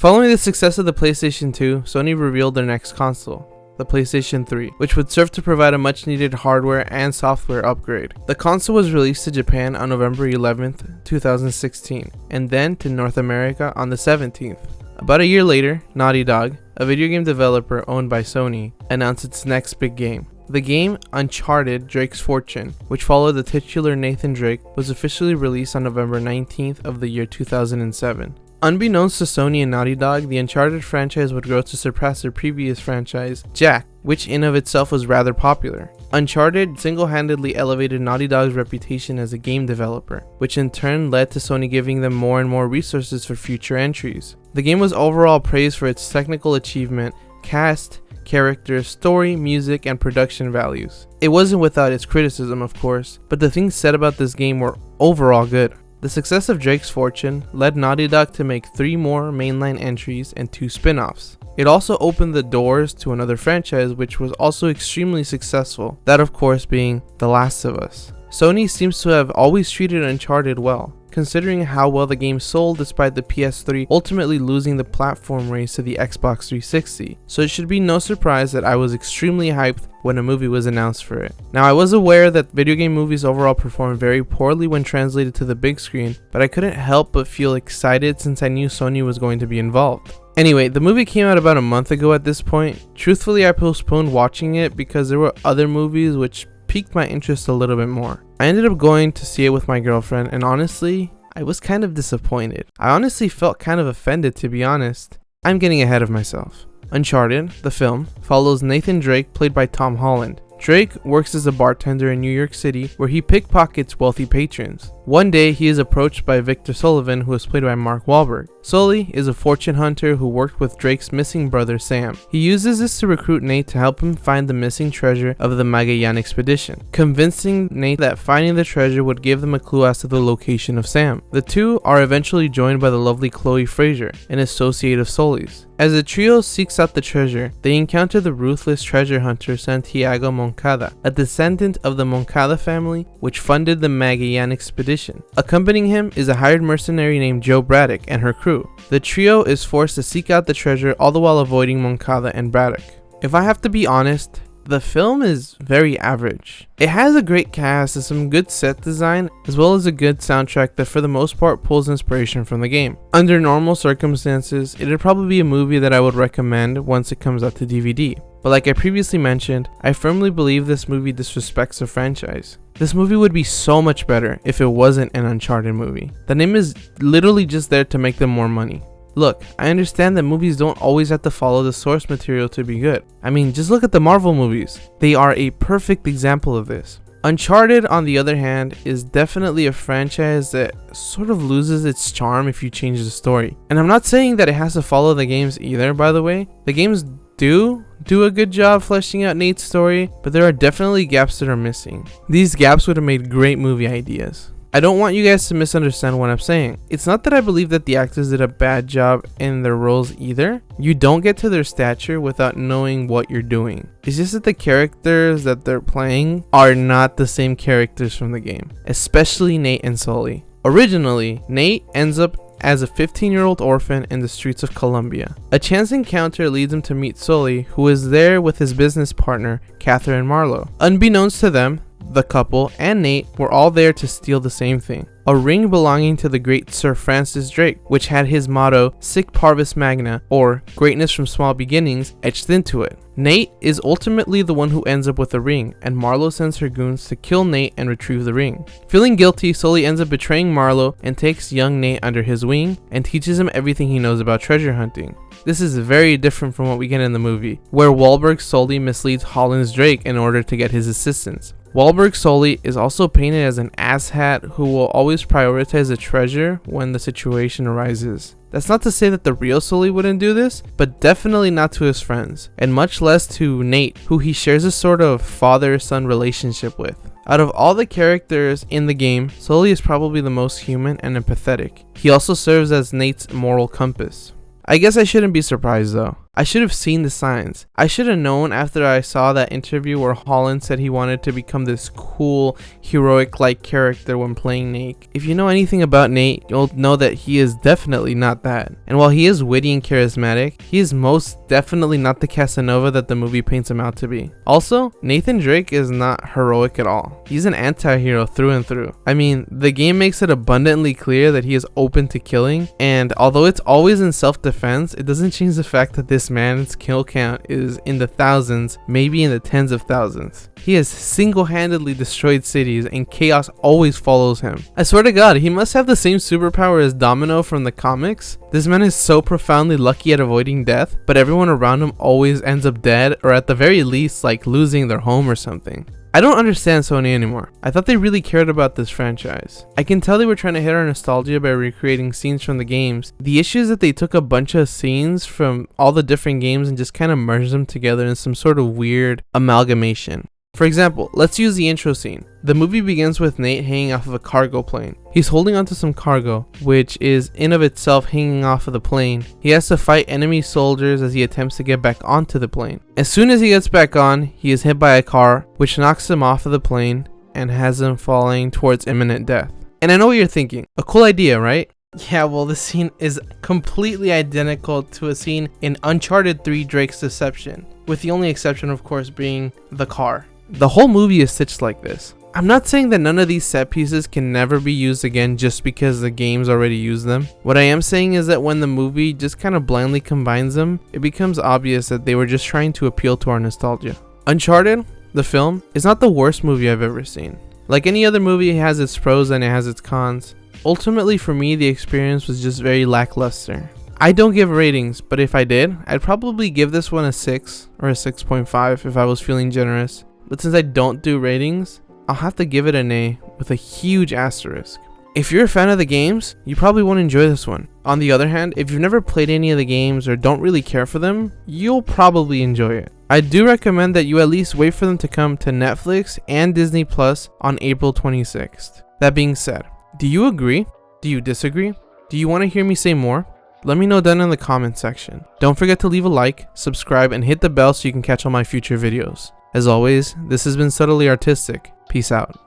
Following the success of the PlayStation 2, Sony revealed their next console, the PlayStation 3, which would serve to provide a much needed hardware and software upgrade. The console was released to Japan on November 11th, 2016, and then to North America on the 17th. About a year later, Naughty Dog, a video game developer owned by Sony, announced its next big game. The game, Uncharted: Drake's Fortune, which followed the titular Nathan Drake, was officially released on November 19th of the year 2007. Unbeknownst to Sony and Naughty Dog, the Uncharted franchise would grow to surpass their previous franchise, Jak, which in of itself was rather popular. Uncharted single-handedly elevated Naughty Dog's reputation as a game developer, which in turn led to Sony giving them more and more resources for future entries. The game was overall praised for its technical achievement, cast, characters, story, music, and production values. It wasn't without its criticism, of course, but the things said about this game were overall good. The success of Drake's Fortune led Naughty Dog to make 3 more mainline entries and 2 spin-offs. It also opened the doors to another franchise which was also extremely successful, that of course being The Last of Us. Sony seems to have always treated Uncharted well, considering how well the game sold despite the PS3 ultimately losing the platform race to the Xbox 360, so it should be no surprise that I was extremely hyped when a movie was announced for it. Now, I was aware that video game movies overall perform very poorly when translated to the big screen, but I couldn't help but feel excited since I knew Sony was going to be involved. Anyway, the movie came out about a month ago at this point. Truthfully, I postponed watching it because there were other movies which piqued my interest a little bit more. I ended up going to see it with my girlfriend, and honestly, I was kind of disappointed. I honestly felt kind of offended, to be honest. I'm getting ahead of myself. Uncharted, the film, follows Nathan Drake, played by Tom Holland. Drake works as a bartender in New York City where he pickpockets wealthy patrons. One day, he is approached by Victor Sullivan, who is played by Mark Wahlberg. Sully is a fortune hunter who worked with Drake's missing brother Sam. He uses this to recruit Nate to help him find the missing treasure of the Magallanes expedition, convincing Nate that finding the treasure would give them a clue as to the location of Sam. The two are eventually joined by the lovely Chloe Fraser, an associate of Sully's. As the trio seeks out the treasure, they encounter the ruthless treasure hunter Santiago Moncada, a descendant of the Moncada family which funded the Magallanes expedition. Accompanying him is a hired mercenary named Joe Braddock and her crew. The trio is forced to seek out the treasure all the while avoiding Moncada and Braddock. If I have to be honest, the film is very average. It has a great cast and some good set design, as well as a good soundtrack that for the most part pulls inspiration from the game. Under normal circumstances, it'd probably be a movie that I would recommend once it comes out to DVD. But like I previously mentioned, I firmly believe this movie disrespects the franchise. This movie would be so much better if it wasn't an Uncharted movie. The name is literally just there to make them more money. Look, I understand that movies don't always have to follow the source material to be good. I mean, just look at the Marvel movies. They are a perfect example of this. Uncharted, on the other hand, is definitely a franchise that sort of loses its charm if you change the story. And I'm not saying that it has to follow the games either, by the way. The games do a good job fleshing out Nate's story, but there are definitely gaps that are missing. These gaps would have made great movie ideas. I don't want you guys to misunderstand what I'm saying. It's not that I believe that the actors did a bad job in their roles either. You don't get to their stature without knowing what you're doing. It's just that the characters that they're playing are not the same characters from the game, especially Nate and Sully. Originally, Nate ends up as a 15-year-old orphan in the streets of Colombia. A chance encounter leads him to meet Sully, who is there with his business partner, Catherine Marlowe. Unbeknownst to them, the couple and Nate were all there to steal the same thing, a ring belonging to the great Sir Francis Drake, which had his motto, Sic Parvis Magna, or greatness from small beginnings, etched into it. Nate is ultimately the one who ends up with the ring, and Marlowe sends her goons to kill Nate and retrieve the ring. Feeling guilty, Sully ends up betraying Marlowe and takes young Nate under his wing and teaches him everything he knows about treasure hunting. This is very different from what we get in the movie, where Wahlberg Sully misleads Holland's Drake in order to get his assistance. Wahlberg Sully is also painted as an asshat who will always prioritize the treasure when the situation arises. That's not to say that the real Sully wouldn't do this, but definitely not to his friends, and much less to Nate, who he shares a sort of father-son relationship with. Out of all the characters in the game, Sully is probably the most human and empathetic. He also serves as Nate's moral compass. I guess I shouldn't be surprised though. I should have seen the signs. I should have known after I saw that interview where Holland said he wanted to become this cool, heroic-like character when playing Nate. If you know anything about Nate, you'll know that he is definitely not that. And while he is witty and charismatic, he is most definitely not the Casanova that the movie paints him out to be. Also, Nathan Drake is not heroic at all. He's an anti-hero through and through. I mean, the game makes it abundantly clear that he is open to killing, and although it's always in self-defense, it doesn't change the fact that this man's kill count is in the thousands, maybe in the tens of thousands. He has single-handedly destroyed cities and chaos always follows him. I swear to God, he must have the same superpower as Domino from the comics. This man is so profoundly lucky at avoiding death, but everyone around him always ends up dead, or at the very least like losing their home or something. I don't understand Sony anymore. I thought they really cared about this franchise. I can tell they were trying to hit our nostalgia by recreating scenes from the games. The issue is that they took a bunch of scenes from all the different games and just kind of merged them together in some sort of weird amalgamation. For example, let's use the intro scene. The movie begins with Nate hanging off of a cargo plane. He's holding onto some cargo, which is in of itself hanging off of the plane. He has to fight enemy soldiers as he attempts to get back onto the plane. As soon as he gets back on, he is hit by a car, which knocks him off of the plane and has him falling towards imminent death. And I know what you're thinking. A cool idea, right? Yeah, well, this scene is completely identical to a scene in Uncharted 3 Drake's Deception, with the only exception, of course, being the car. The whole movie is stitched like this. I'm not saying that none of these set pieces can never be used again just because the games already use them. What I am saying is that when the movie just kind of blindly combines them, it becomes obvious that they were just trying to appeal to our nostalgia. Uncharted, the film, is not the worst movie I've ever seen. Like any other movie, it has its pros and it has its cons. Ultimately, for me, the experience was just very lackluster. I don't give ratings, but if I did, I'd probably give this one a 6 or a 6.5 if I was feeling generous. But since I don't do ratings, I'll have to give it an A with a huge asterisk. If you're a fan of the games, you probably won't enjoy this one. On the other hand, if you've never played any of the games or don't really care for them, you'll probably enjoy it. I do recommend that you at least wait for them to come to Netflix and Disney Plus on April 26th. That being said, do you agree? Do you disagree? Do you want to hear me say more? Let me know down in the comment section. Don't forget to leave a like, subscribe, and hit the bell so you can catch all my future videos. As always, this has been Subtly Artistic. Peace out.